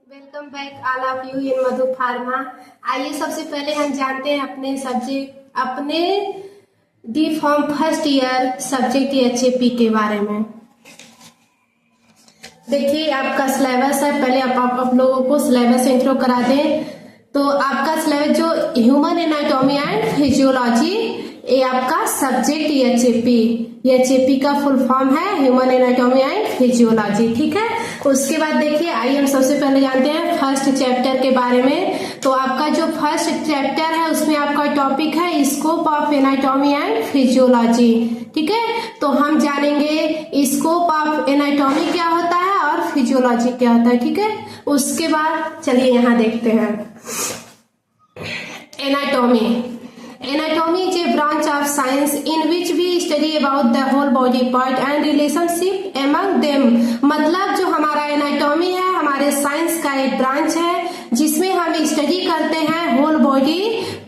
Welcome back all of you in Madhu pharma. आइए सबसे पहले हम जानते हैं अपने D form first year subject HAP के बारे में। देखिए आपका सिलेबस है, पहले आप लोगों को सिलेबस इंट्रो करा दें। तो आपका सिलेबस जो ह्यूमन एनाटॉमी एंड फिजियोलॉजी, ये आपका सब्जेक्ट एचएपी का फुल फॉर्म है ह्यूमन एनाटॉमी एंड फिजियोलॉजी, ठीक है। उसके बाद देखिए आइए हम सबसे पहले जानते हैं फर्स्ट चैप्टर के बारे में। तो आपका जो फर्स्ट चैप्टर है उसमें आपका टॉपिक है scope of anatomy and physiology, ठीक है। तो हम जानेंगे स्कोप ऑफ एनाटॉमी क्या होता है और फिजियोलॉजी क्या होता है, ठीक है। उसके बाद चलिए यहाँ देखते हैं Anatomy is a branch of science in which we study about the whole body part and relationship among them। मतलब जो हमारा एनाटॉमी है हमारे साइंस का एक ब्रांच है जिसमें हम स्टडी करते हैं होल बॉडी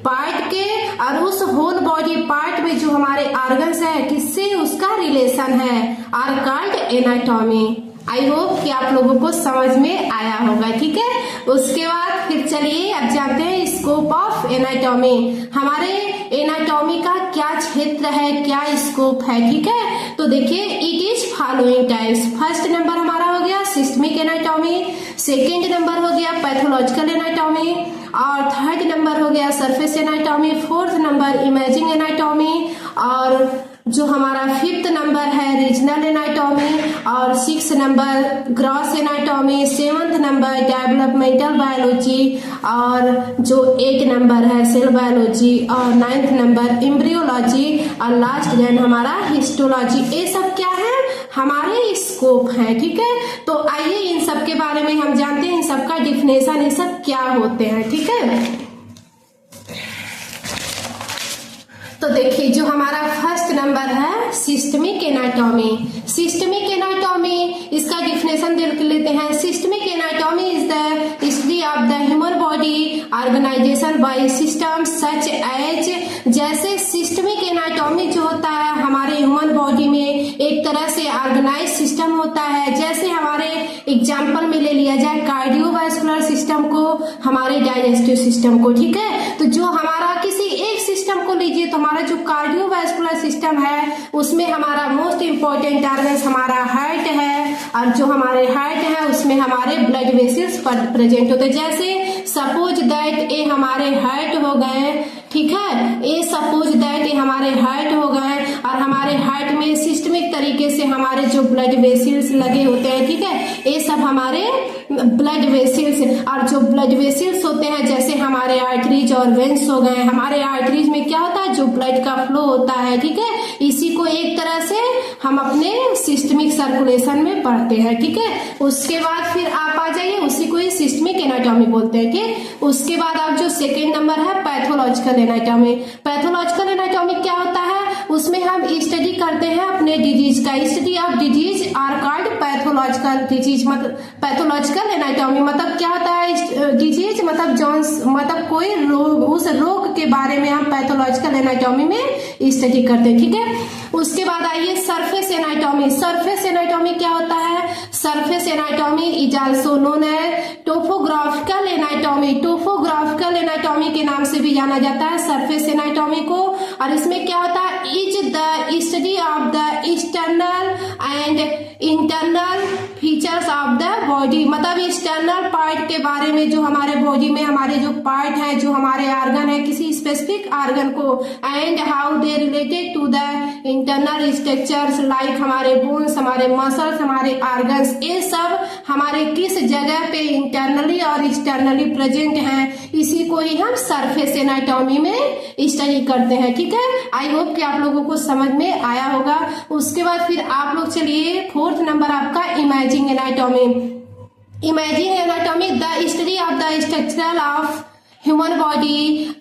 पार्ट के, और उस होल बॉडी पार्ट में जो हमारे ऑर्गन्स है किससे उसका रिलेशन है, are called anatomy. I hope कि आप लोगों को समझ में आया होगा, ठीक है। उसके बाद फिर चलिए अब जानते हैं स्कोप ऑफ एनाटॉमी। हमारे एनाटॉमी का क्या क्षेत्र है, क्या स्कोप है, ठीक है। तो देखिए it is following types. First number हमारा हो गया सिस्टमिक एनाटॉमी, सेकेंड नंबर हो गया पैथोलॉजिकल एनाटॉमी, और थर्ड नंबर हो गया surface anatomy, fourth number imaging anatomy, और जो हमारा फिफ्थ नंबर है रीजनल एनाटॉमी, और six number gross anatomy, seventh number developmental biology, और जो एट नंबर है सेल बायोलॉजी, और नाइन्थ नंबर एम्ब्रियोलॉजी, और लास्ट देन हमारा हिस्टोलॉजी। ये सब क्या है, हमारे स्कोप है, ठीक है। तो आइए इन सब के बारे में हम जानते हैं, इन सब का डिफिनेशन, ये सब क्या होते हैं, ठीक है। तो देखिए जो हमारा फर्स्ट नंबर है सिस्टमिक एनाटॉमी। सिस्टमिक एनाटॉमी इसका डिफिनेशन देख लेते हैं। Systemic anatomy is the study of the human body organisation by system such as, जैसे सिस्टमिक एनाटॉमी जो होता है हमारे ह्यूमन बॉडी में एक तरह से ऑर्गेनाइज सिस्टम होता है। जैसे हमारे एग्जाम्पल में ले लिया जाए कार्डियोवास्कुलर सिस्टम को, हमारे डाइजेस्टिव सिस्टम को, ठीक है। तो जो हमारा किसी एक सिस्टम को लीजिए तो हमारा जो कार्डियोवास्कुलर सिस्टम है उसमें हमारा मोस्ट इंपॉर्टेंट ऑर्गन्स हमारा हार्ट है, और जो हमारे हार्ट है उसमें हमारे ब्लड वेसल्स प्रेजेंट होते हैं। जैसे सपोज दैट ये हमारे हार्ट हो गए, ठीक है, ये सपोज दैट ये हमारे हार्ट हो गए, और हमारे हार्ट में सिस्टमिक तरीके से हमारे जो ब्लड वेसल्स लगे होते हैं, ठीक है, ये सब हमारे ब्लड वेसल्स, और जो ब्लड वेसल्स होते हैं जैसे हमारे आर्टरीज और वेन्स हो गए। हमारे आर्टरीज में क्या होता है, जो ब्लड का फ्लो होता है, ठीक है, इसी को एक तरह से हम अपने सिस्टमिक सर्कुलेशन में पढ़ते हैं, ठीक है। उसके बाद फिर आप आ जाइए, उसी को ही सिस्टमिक एनाटॉमी बोलते हैं, ठीक। उसके बाद आप जो सेकेंड नंबर है पैथोलॉजिकल एनाटॉमी। पैथोलॉजिकल एनाटॉमी क्या होता है, उसमें हम स्टडी करते हैं अपने डिजीज का। Study of disease are called pathological disease. मतलब पैथोलॉजिकल एनाटॉमी मतलब क्या होता है, डिजीज मतलब कोई रोग, उस रोग के बारे में हम पैथोलॉजिकल एनाटॉमी में स्टडी करते हैं, ठीक है। उसके बाद आइए सरफेस एनाटॉमी। सरफेस एनाटॉमी क्या होता है, surface anatomy is also known as topographical anatomy. Topographical anatomy के नाम से भी जाना जाता है सरफेस एनाटॉमी को। और इसमें क्या होता है, is the study of the external and internal features of the body. मतलब एक्सटर्नल पार्ट के बारे में, जो हमारे बॉडी में हमारे जो पार्ट है, जो हमारे ऑर्गन है किसी स्पेसिफिक ऑर्गन को, and how they related to the internal structures like हमारे बोन्स, हमारे मसल्स, हमारे ऑर्गन्स, ये सब हमारे किस जगह पे इंटरनली और एक्सटर्नली प्रेजेंट हैं, इसी को ही हम सरफेस एनाटॉमी में स्टडी करते हैं, ठीक है। आई होप कि आप लोगों को समझ में आया होगा। उसके बाद फिर आप लोग चलिए फोर्थ नंबर आपका imaging anatomy. Imaging anatomy the study of the structure of human body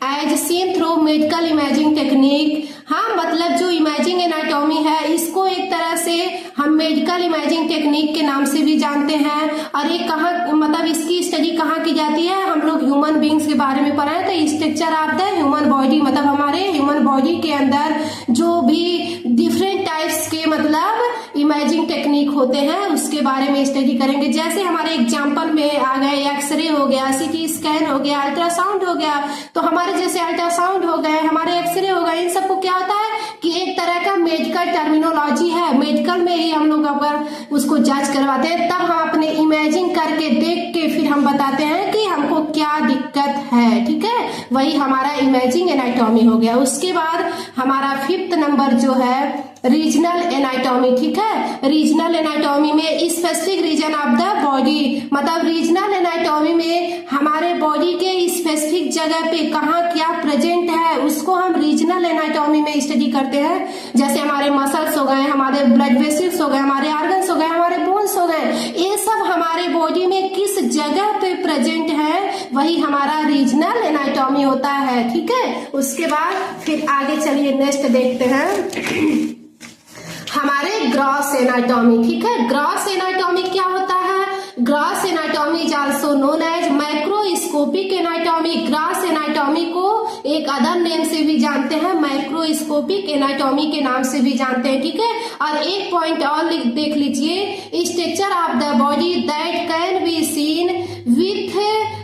as seen through medical imaging technique. हाँ, मतलब जो इमेजिंग एनाटॉमी है इसको एक तरह से हम मेडिकल इमेजिंग टेक्निक के नाम से भी जानते हैं। और ये कहाँ, मतलब इसकी स्टडी कहाँ की जाती है, हम लोग ह्यूमन बींग्स के बारे में पढ़ा है। तो structure of the human body मतलब हमारे ह्यूमन बॉडी के अंदर जो भी डिफरेंट टाइप्स के मतलब इमेजिंग टेक्निक होते हैं उसके बारे में स्टडी करेंगे। जैसे हमारे एग्जाम्पल में आ गए एक्सरे हो गया, सीटी स्कैन हो गया, अल्ट्रासाउंड हो गया। तो हमारे जैसे अल्ट्रासाउंड हो गए, हमारे एक्सरे हो गए, इन सबको क्या होता है कि एक तरह का मेडिकल टर्मिनोलॉजी है। मेडिकल में ही हम लोग अगर उसको जांच करवाते हैं तब हम अपने इमेजिंग करके देख के फिर हम बताते हैं कि हमको क्या दिक्कत है, ठीक है। वही हमारा इमेजिंग एनाटॉमी हो गया। उसके बाद हमारा 5th नंबर जो है रीजनल एनाटॉमी, ठीक है। रीजनल एनाटॉमी में specific region of the body, मतलब रीजनल एनाटॉमी में हमारे बॉडी के स्पेसिफिक जगह पे कहाँ क्या प्रेजेंट है उसको हम रीजनल एनाटॉमी में स्टडी करते हैं। जैसे हमारे मसल्स हो गए, हमारे ब्लड वेसल्स हो गए, हमारे ऑर्गन्स हो गए, हमारे बोन्स हो गए, ये सब हमारे बॉडी में किस जगह पे प्रेजेंट है वही हमारा रीजनल एनाटॉमी होता है, ठीक है। उसके बाद फिर आगे चलिए नेक्स्ट देखते हैं हमारे ग्रॉस एनाटॉमी, ठीक है। ग्रॉस एनाटॉमी क्या होता है? Gross anatomy is also known as microscopic anatomy. Gross anatomy को एक अदर नेम से भी जानते हैं, माइक्रोस्कोपिक एनाटॉमी के नाम से भी जानते हैं, ठीक है। और एक पॉइंट और देख लीजिए, structure of the body that can be seen with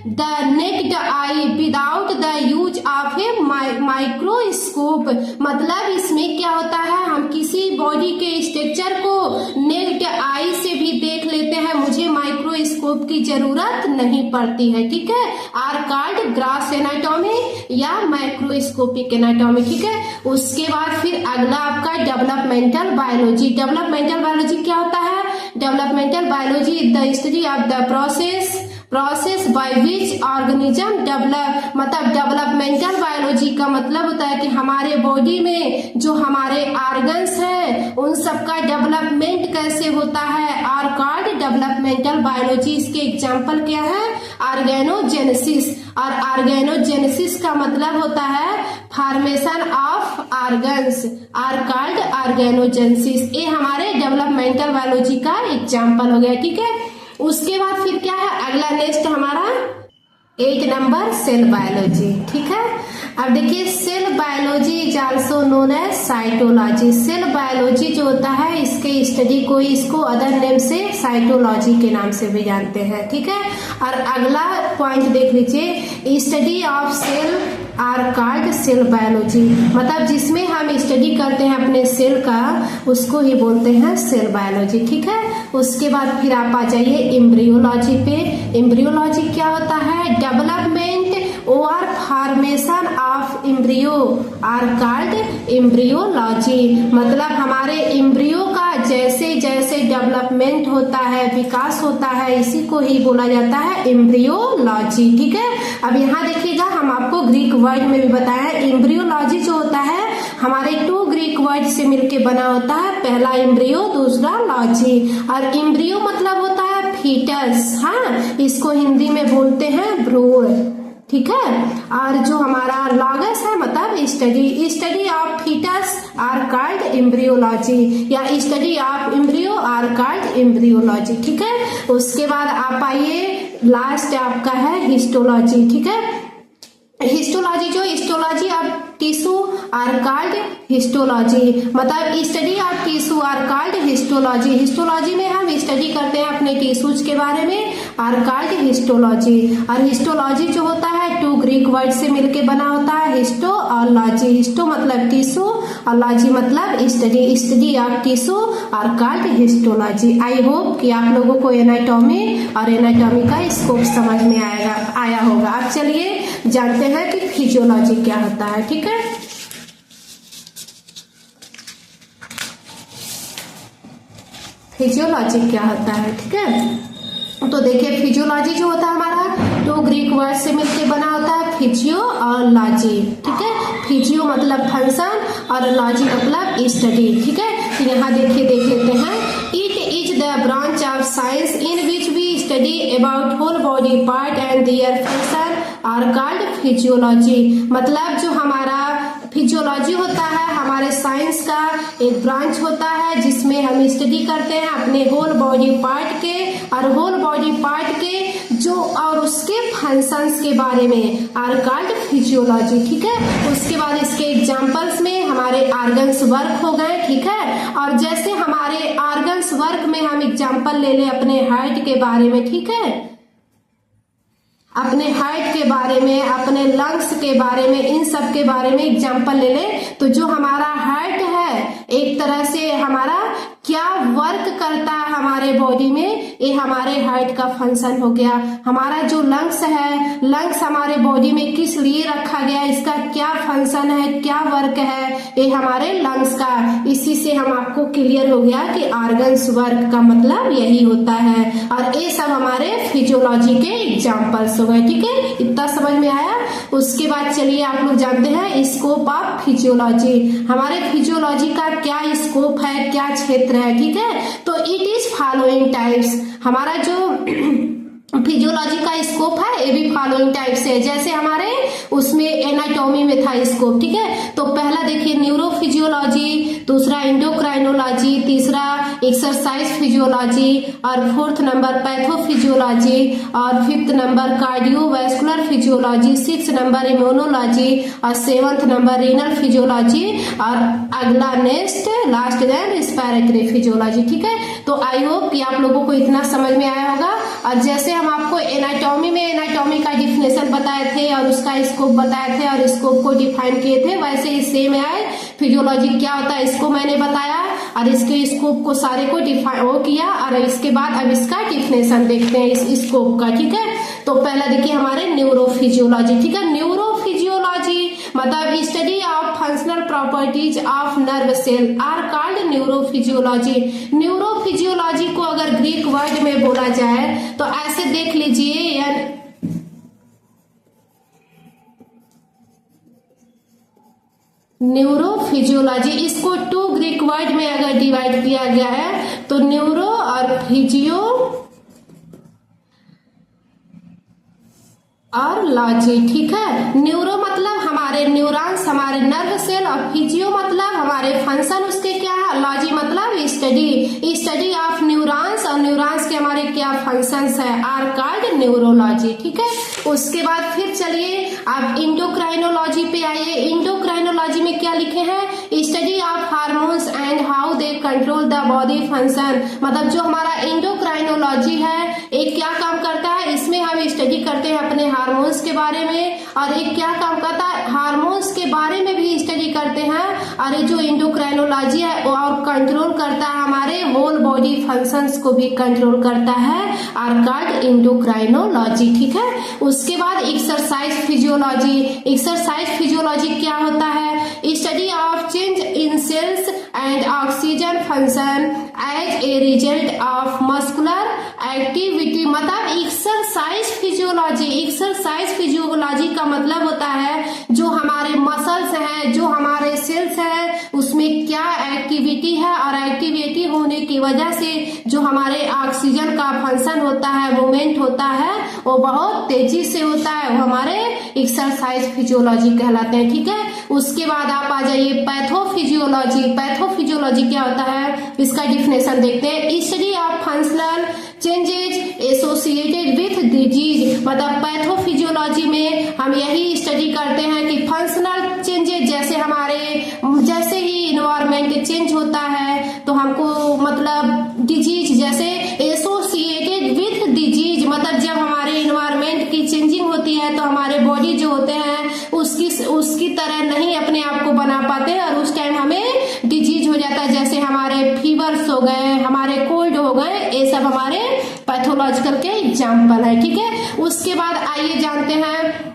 the necked I without the use of a microscope. मतलब इसमें क्या होता है, हम किसी बॉडी के स्ट्रक्चर को नेक्ड आई से भी देख लेते हैं, मुझे माइक्रोस्कोप की जरूरत नहीं पड़ती है, ठीक है। आर कॉल्ड ग्रॉस एनाटॉमी या माइक्रोस्कोपिक एनाटॉमी, ठीक है। उसके बाद फिर अगला आपका डेवलपमेंटल बायोलॉजी। डेवलपमेंटल बायोलॉजी क्या होता है? Developmental biology the study of the process by which organism develop. मतलब डेवलपमेंटल बायोलॉजी का मतलब होता है कि हमारे बॉडी में जो हमारे ऑर्गन्स हैं उन सबका डेवलपमेंट कैसे होता है, आर कॉल्ड डेवलपमेंटल बायोलॉजी। इसके एग्जांपल क्या है? ऑर्गेनोजेनेसिस। और ऑर्गेनोजेनेसिस का मतलब होता है formation of organs, are called organogenesis. ये हमारे डेवलपमेंटल बायोलॉजी का एग्जांपल हो गया, ठीक है। उसके बाद फिर क्या है अगला नेक्स्ट हमारा 8 नंबर सेल बायोलॉजी, ठीक है। अब देखिए cell biology is also known as cytology. Cell biology जो होता है इसके स्टडी को इसको अदर नेम से साइटोलॉजी के नाम से भी जानते हैं, ठीक है। और अगला पॉइंट देख लीजिए, study of cell are called cell biology. मतलब जिसमें हम स्टडी करते हैं अपने सेल का उसको ही बोलते हैं सेल बायोलॉजी, ठीक है। उसके बाद फिर आप आ जाइए एम्ब्रियोलॉजी पे। एम्ब्रियोलॉजी क्या होता है? डेवलपमेंट और formation of embryo are called embryology. मतलब हमारे एम्ब्रियो का जैसे जैसे डेवलपमेंट होता है, विकास होता है, इसी को ही बोला जाता है एम्ब्रियोलॉजी, ठीक है। अब यहाँ देखिएगा हम आपको ग्रीक वर्ड में भी बताया, एम्ब्रियोलॉजी जो होता है हमारे 2 ग्रीक वर्ड से मिलके बना होता है, पहला एम्ब्रियो दूसरा लॉजी। और एम्ब्रियो मतलब होता है फीटस, हाँ, इसको हिंदी में बोलते हैं भ्रूण, ठीक है। और जो हमारा लॉगस है मतलब study of fetus are called embryology, या study of embryo are called embryology, ठीक है। उसके बाद आप आइए लास्ट आपका है हिस्टोलॉजी, ठीक है। Histology of tissue are called histology. मतलब study of tissue are called histology. Histology में हम स्टडी करते हैं अपने टिश्यूज के बारे में, आर कॉल्ड हिस्टोलॉजी। और हिस्टोलॉजी जो होता है 2 ग्रीक वर्ड से मिलके बना होता है, हिस्टो और लॉजी। हिस्टो मतलब टिश्यू और लॉजी मतलब study of tissue are called histology. I hope कि आप लोगों को एनाटॉमी और एनाटॉमी का स्कोप समझ में आया होगा। अब चलिए जानते हैं कि फिजियोलॉजी क्या होता है, ठीक है। फिजियोलॉजी क्या होता है, ठीक है। तो देखिए फिजियोलॉजी जो होता है हमारा 2 ग्रीक वर्ड से मिलकर बना होता है, फिजियो और लॉजी, ठीक है। फिजियो मतलब फंक्शन और लॉजी मतलब स्टडी, ठीक है। तो यहाँ देख लेते हैं, it is the branch of science in which we study about whole body part and their function are called physiology. मतलब जो हमारा फिजियोलॉजी होता है हमारे साइंस का एक ब्रांच होता है जिसमें हम स्टडी करते हैं अपने होल बॉडी पार्ट के, और होल बॉडी पार्ट के जो और उसके फंक्शंस के बारे में आर कॉल्ड फिजियोलॉजी, ठीक है। उसके बाद इसके एग्जांपल्स में हमारे ऑर्गन्स वर्क हो गए, ठीक है। और जैसे हमारे ऑर्गन्स वर्क में हम एग्जांपल ले ले अपने हार्ट के बारे में, ठीक है, अपने हार्ट के बारे में, अपने लंग्स के बारे में, इन सब के बारे में एग्जांपल ले ले, तो जो हमारा हार्ट है एक तरह से हमारा क्या वर्क करता है हमारे बॉडी में, ये हमारे हार्ट का फंक्शन हो गया। हमारा जो लंग्स है, लंग्स हमारे बॉडी में किस लिए रखा गया, इसका क्या फंक्शन है, क्या वर्क है, ये हमारे लंग्स का। इसी से हम आपको क्लियर हो गया कि ऑर्गन्स वर्क का मतलब यही होता है। और ये सब हमारे फिजियोलॉजी के एग्जाम्पल्स हो गए, ठीक है, इतना समझ में आया। उसके बाद चलिए आप लोग जानते हैं स्कोप ऑफ फिजियोलॉजी। हमारे फिजियोलॉजी का क्या स्कोप है, क्या क्षेत्र है, ठीक है। तो इट इज फॉलोइंग टाइप्स। हमारा जो फिजियोलॉजी का स्कोप है ये भी फॉलोइंग टाइप से है। जैसे हमारे उसमें एनाटॉमी में था स्कोप, ठीक है। तो पहला देखिए न्यूरोफिजियोलॉजी, दूसरा एंडोक्राइनोलॉजी, तीसरा एक्सरसाइज फिजियोलॉजी, और फोर्थ नंबर पैथोफिजियोलॉजी, और fifth number cardiovascular physiology, six number immunology, और सेवंथ नंबर रीनल फिजियोलॉजी, और अगला next last then respiratory physiology, ठीक है। तो आई होप कि आप लोगों को इतना समझ में आया होगा। और जैसे हम आपको एनाटॉमी में एनाटॉमी का डिफिनेशन बताए थे और उसका स्कोप बताए थे और स्कोप को डिफाइन किए थे, वैसे ही सेम है फिजियोलॉजी क्या होता है इसको मैंने बताया और इसके स्कोप को सारे को डिफाइन वो किया। और इसके बाद अब इसका डिफिनेशन देखते हैं इस स्कोप का, ठीक है। तो पहला देखिए हमारे न्यूरोफिजियोलॉजी, ठीक है। न्यूरोफिजियोलॉजी मतलब study of functional properties of nerve cell are called neurophysiology. Neurophysiology को अगर ग्रीक वर्ड में बोला जाए तो ऐसे देख लीजिए, न्यूरोफिजियोलॉजी, इसको टू ग्रीक वर्ड में अगर डिवाइड किया गया है तो न्यूरो और फिजियो और लॉजी, ठीक है। न्यूरो मतलब हमारे न्यूरॉन्स, हमारे नर्व सेल, और फिजियो मतलब हमारे फंक्शन उसके क्या है, लॉजी मतलब स्टडी ऑफ न्यूरॉन्स, और न्यूरॉन्स के हमारे क्या फंक्शंस है आर कॉल्ड न्यूरोलॉजी, ठीक है। उसके बाद फिर चलिए आप इंडोक्राइनोलॉजी पे आइए। इंडोक्राइनोलॉजी में क्या लिखे हैं, study of hormones and how they control the body function. मतलब जो हमारा इंडोक्राइनोलॉजी है एक क्या काम करता है, इसमें हम स्टडी करते हैं अपने हार्मोन्स के बारे में, और एक क्या काम करता है, हार्मोन्स के बारे में भी स्टडी करते हैं। और ये जो इंडोक्राइनोलॉजी है वो और कंट्रोल करता है हमारे होल बॉडी फंक्शंस को भी कंट्रोल करता है, आर कॉल्ड इंडोक्राइनोलॉजी, ठीक है। उसके बाद एक्सरसाइज फिजियोलॉजी। एक्सरसाइज फिजियोलॉजी क्या होता है, study of change in cells and oxygen function as a result of muscular activity. मतलब एक्सरसाइज फिजियोलॉजी, एक्सरसाइज फिजियोलॉजी का मतलब होता है जो हमारे मसल्स हैं, जो हमारे सेल्स हैं, उसमें क्या एक्टिविटी है, और एक्टिविटी होने की वजह से जो हमारे ऑक्सीजन का फंक्शन होता है, मूवमेंट होता है, वो बहुत तेजी से होता है, वो हमारे एक्सरसाइज फिजियोलॉजी कहलाते हैं, ठीक है। उसके बाद आप आ जाइए पैथोफिजियोलॉजी। पैथोफिजियोलॉजी क्या होता है, इसका डिफिनेशन देखते हैं। Study of functional changes associated with disease. मतलब पैथोफिजियोलॉजी में हम यही स्टडी करते हैं कि फंक्शनल चेंजेज, जैसे ही इन्वायरमेंट चेंज होता है तो हमको मतलब डिजीज, जैसे एसोसिएटेड विथ डिजीज, मतलब जब हमारे इन्वायरमेंट की चेंजिंग होती है तो हमारे बॉडी जो होते हैं उसकी तरह नहीं अपने आप को बना पाते और उस टाइम हमें डिजीज हो जाता है। जैसे हमारे फीवर्स हो गए, हमारे कोल्ड हो गए, ये सब हमारे पैथोलॉजिकल के एग्जाम्पल है, ठीक है। उसके बाद आइए जानते हैं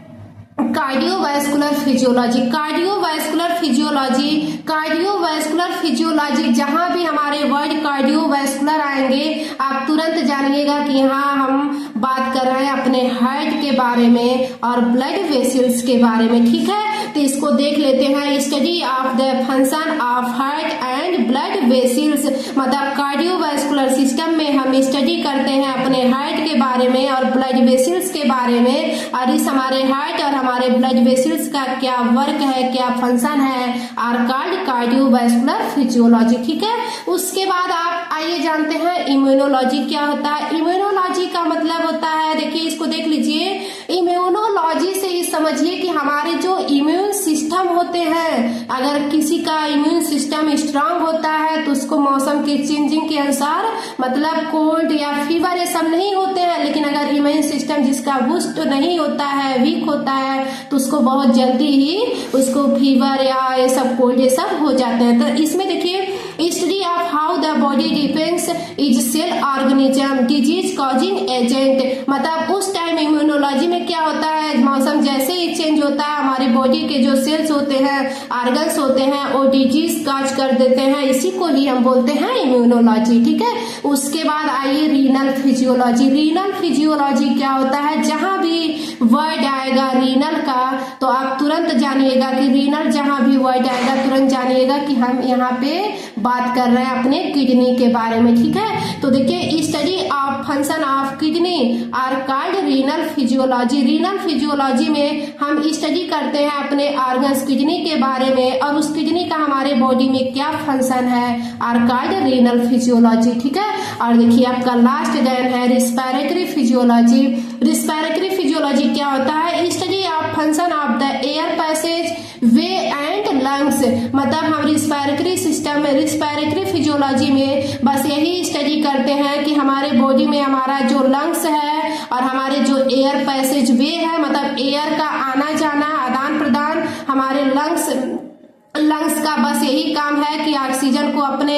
cardiovascular physiology. Cardiovascular physiology, cardiovascular physiology, जहां भी हमारे वर्ड कार्डियोवैस्कुलर आएंगे आप तुरंत जानिएगा कि यहाँ हम बात कर रहे हैं अपने हार्ट के बारे में और ब्लड वेसल्स के बारे में, ठीक है। तो इसको देख लेते हैं, study of the function of heart and blood vessels. मतलब कार्डियोवैस्कुलर सिस्टम में हम स्टडी करते हैं अपने हार्ट के बारे में और ब्लड वेसल्स के बारे में, और इस हमारे हार्ट और हमारे ब्लड वेसल्स का क्या वर्क है, क्या फंक्शन है, आर कॉल्ड कार्डियोवैस्कुलर फिजियोलॉजी, ठीक है। उसके बाद आप आइए जानते हैं इम्यूनोलॉजी क्या होता है। इम्यूनोलॉजी का मतलब होता है, देखिए इसको देख लीजिए, इम्यूनोलॉजी से समझिए कि हमारे जो इम्यून सिस्टम होते हैं, अगर किसी का इम्यून सिस्टम स्ट्रांग होता है तो उसको मौसम के चेंजिंग के अनुसार मतलब कोल्ड या फीवर ये सब नहीं होते हैं, लेकिन अगर इम्यून सिस्टम जिसका बूस्ट नहीं होता है, वीक होता है, तो उसको बहुत जल्दी ही उसको फीवर या ये सब कोल्ड ये सब हो जाते हैं। तो इसमें देखिए study of how the body defence is cell organism disease causing agent, मतलब उस टाइम इम्यूनोलॉजी में क्या होता है, मौसम जैसे ही चेंज होता है हमारी बॉडी के जो सेल्स होते हैं, ऑर्गन्स होते हैं, वो डिजीज कॉज कर देते हैं, इसी को ही हम बोलते हैं इम्यूनोलॉजी। ठीक है, उसके बाद आइए रीनल फिजियोलॉजी। रीनल फिजियोलॉजी क्या होता है, जहां भी वर्ड आएगा रीनल का तो आप तुरंत जानिएगा कि रीनल, जहां भी वर्ड आएगा तुरंत जानिएगा कि हम यहाँ पे बात कर रहे हैं अपने किडनी के बारे में। ठीक है, तो देखिए study of function of kidney are called renal physiology. Renal physiology में हम स्टडी करते हैं अपने ऑर्गन्स किडनी के बारे में, और उस किडनी का हमारे बॉडी में क्या फंक्शन है, आर कॉल्ड रीनल फिजियोलॉजी। ठीक है, और देखिए आपका लास्ट गैन है रिस्पिरेटरी फिजियोलॉजी। रिस्पिरेटरी फिजियोलॉजी क्या होता है, study of function of the air passage way and lungs, मतलब हम रिस्पिरेटरी सिस्टम में, रिस्पिरेटरी फिजियोलॉजी में बस यही स्टडी करते हैं कि हमारे बॉडी में हमारा जो लंग्स है और हमारे जो एयर पैसेज वे है, मतलब एयर का आना जाना, आदान प्रदान, हमारे लंग्स का बस यही काम है कि ऑक्सीजन को अपने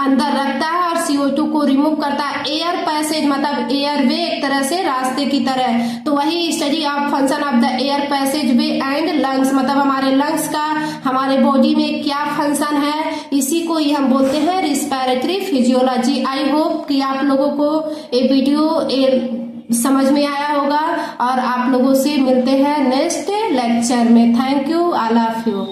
अंदर रखता है और CO2 को रिमूव करता है। एयर पैसेज मतलब एयर वे, एक तरह से रास्ते की तरह, तो वही study of function of the air passage way and lungs, मतलब हमारे लंग्स का हमारे बॉडी में क्या फंक्शन है, इसी को ही हम बोलते हैं रिस्पिरेटरी फिजियोलॉजी। आई होप कि आप लोगों को ये वीडियो समझ में आया होगा, और आप लोगों से मिलते हैं नेक्स्ट लेक्चर में। Thank you, I love you.